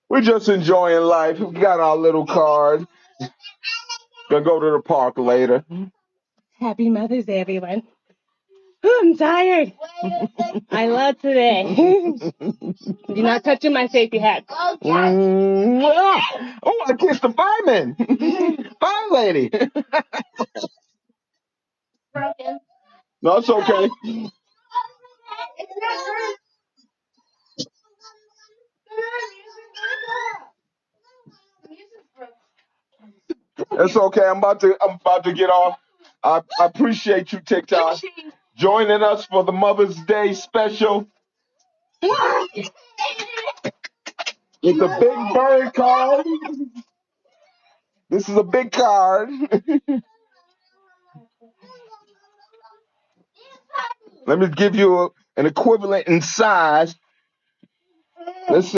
We're just enjoying life. We got our little card. Gonna go to the park later. Happy Mother's Day, everyone. Ooh, I'm tired. I love today. You're not touching my safety hat. Oh, I kissed the fireman. Fire lady. No, it's okay. It's okay. I'm about to get off. I appreciate you, TikTok, joining us for the Mother's Day special with the Big Bird card. This is a big card. Let me give you an equivalent in size. Let's see.